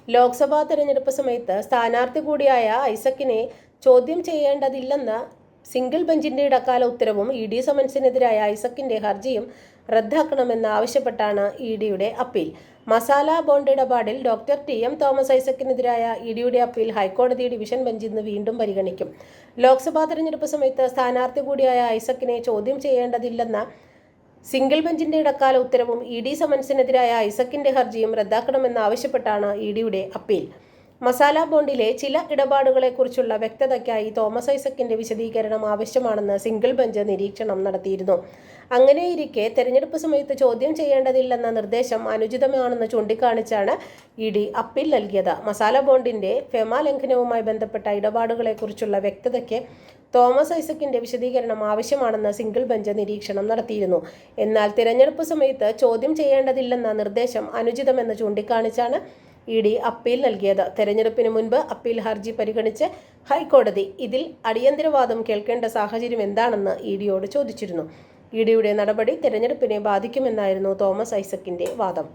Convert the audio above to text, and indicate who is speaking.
Speaker 1: ലോക്സഭാ തെരഞ്ഞെടുപ്പ് സമയത്ത് സ്ഥാനാർത്ഥി കൂടിയായ ഐസക്കിനെ ചോദ്യം ചെയ്യേണ്ടതില്ലെന്ന സിംഗിൾ ബെഞ്ചിന്റെ ഇടക്കാല ഉത്തരവും ഇ.ഡി. സമൻസിനെതിരായ ഐസക്കിന്റെ ഹർജിയും റദ്ദാക്കണമെന്നാവശ്യപ്പെട്ടാണ് ഇ.ഡിയുടെ അപ്പീൽ. മസാല ബോണ്ട് ഇടപാടിൽ ഡോക്ടർ ടി.എം. തോമസ് ഐസക്കിനെതിരായ ഇ.ഡിയുടെ അപ്പീൽ ഹൈക്കോടതി ഡിവിഷൻ ബെഞ്ച് ഇന്ന് വീണ്ടും പരിഗണിക്കും. ലോക്സഭാ തെരഞ്ഞെടുപ്പ് സമയത്ത് സ്ഥാനാർത്ഥി കൂടിയായ ഐസക്കിനെ ചോദ്യം ചെയ്യേണ്ടതില്ലെന്ന സിംഗിൾ ബെഞ്ചിന്റെ ഇടക്കാല ഉത്തരവും ഇ.ഡി. സമൻസിനെതിരായ ഐസക്കിന്റെ ഹർജിയും റദ്ദാക്കണമെന്നാവശ്യപ്പെട്ടാണ് ഇ.ഡിയുടെ അപ്പീൽ. മസാല ബോണ്ടിലെ ചില ഇടപാടുകളെക്കുറിച്ചുള്ള വ്യക്തതയ്ക്കായി തോമസ് ഐസക്കിന്റെ വിശദീകരണം ആവശ്യമാണെന്ന് സിംഗിൾ ബെഞ്ച് നിരീക്ഷണം നടത്തിയിരുന്നു. അങ്ങനെയിരിക്കെ തെരഞ്ഞെടുപ്പ് സമയത്ത് ചോദ്യം ചെയ്യേണ്ടതില്ലെന്ന നിർദ്ദേശം അനുചിതമാണെന്ന് ചൂണ്ടിക്കാണിച്ചാണ് ഇ.ഡി. അപ്പീൽ നൽകിയത്. മസാല ബോണ്ടിന്റെ ഫെമ ലംഘനവുമായി ബന്ധപ്പെട്ട ഇടപാടുകളെക്കുറിച്ചുള്ള വ്യക്തതയ്ക്ക് തോമസ് ഐസക്കിന്റെ വിശദീകരണം ആവശ്യമാണെന്ന് സിംഗിൾ ബെഞ്ച് നിരീക്ഷണം നടത്തിയിരുന്നു. എന്നാൽ തിരഞ്ഞെടുപ്പ് സമയത്ത് ചോദ്യം ചെയ്യേണ്ടതില്ലെന്ന നിർദ്ദേശം അനുചിതമെന്ന് ചൂണ്ടിക്കാണിച്ചാണ് ഇ.ഡി. അപ്പീൽ നൽകിയത്. തെരഞ്ഞെടുപ്പിന് മുൻപ് അപ്പീൽ ഹർജി പരിഗണിച്ച് ഹൈക്കോടതി ഇതിൽ അടിയന്തരവാദം കേൾക്കേണ്ട സാഹചര്യം എന്താണെന്ന് ഇ.ഡിയോട് ചോദിച്ചിരുന്നു. ഇ.ഡിയുടെ നടപടി തെരഞ്ഞെടുപ്പിനെ ബാധിക്കുമെന്നായിരുന്നു തോമസ് ഐസക്കിന്റെ വാദം.